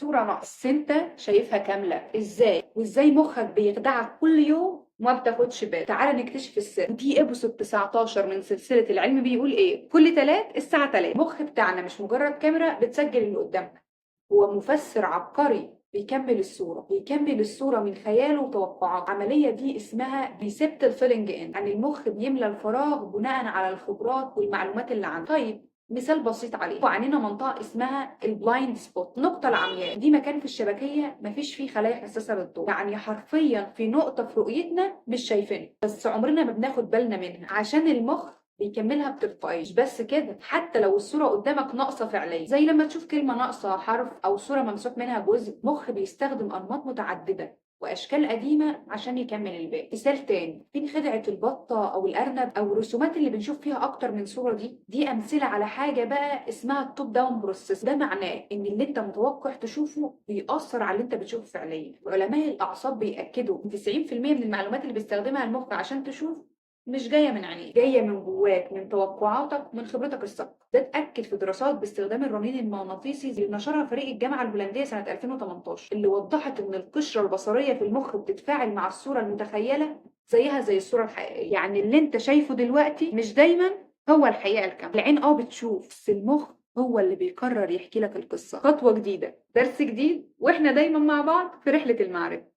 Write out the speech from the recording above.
الصورة ناقص بس انت شايفها كاملة. ازاي؟ وازاي مخك بيخدعك كل يوم وما بتاخدش بالك؟ تعالى نكتشف السر. ودي ابسط 19 من سلسلة العلم بيقول ايه؟ كل تلات الساعة 3. المخ بتاعنا مش مجرد كاميرا بتسجل اللي قدامنا، هو مفسر عبقري بيكمل الصورة من خياله وتوقعاته. العملية دي اسمها ريسبتال فيلنج ان، يعني المخ بيملى الفراغ بناء على الخبرات والمعلومات اللي عنده. طيب مثال بسيط عليه، وعنينا منطقة اسمها البلايند سبوت، النقطة العمياء دي مكان في الشبكية مفيش فيه خلايا حساسة للضوء، يعني حرفيا في نقطة في رؤيتنا مش شايفينها بس عمرنا ما بناخد بالنا منها عشان المخ بيكملها بتلقائي. مش بس كده، حتى لو الصورة قدامك ناقصة فعليا، زي لما تشوف كلمة ناقصة حرف أو صورة ممسوح منها جزء، مخ بيستخدم أنماط متعددة وأشكال قديمة عشان يكمل الباقي. مثال تاني، فين خدعة البطة أو الأرنب أو الرسومات اللي بنشوف فيها أكتر من صورة دي أمثلة على حاجة بقى اسمها التوب داون بروسيس. ده معناه إن اللي أنت متوقع تشوفه بيأثر على اللي أنت بتشوفه فعليا. علماء الأعصاب بيأكدوا إن 90% من المعلومات اللي بيستخدمها المخ عشان تشوف مش جاية من عينيك، جاية من جواك، من توقعاتك، من خبرتك السابقة. ده اتأكد في دراسات باستخدام الرنين المغناطيسي اللي نشرها فريق الجامعة الهولندية سنة 2018، اللي وضحت إن القشرة البصرية في المخ بتتفاعل مع الصورة المتخيلة زيها زي الصورة الحقيقية. يعني اللي انت شايفه دلوقتي مش دايما هو الحقيقة الكاملة. العين بتشوف بس المخ هو اللي بيقرر يحكي لك القصة. خطوة جديدة، درس جديد، واحنا دايما مع بعض في رحلة المعرفة.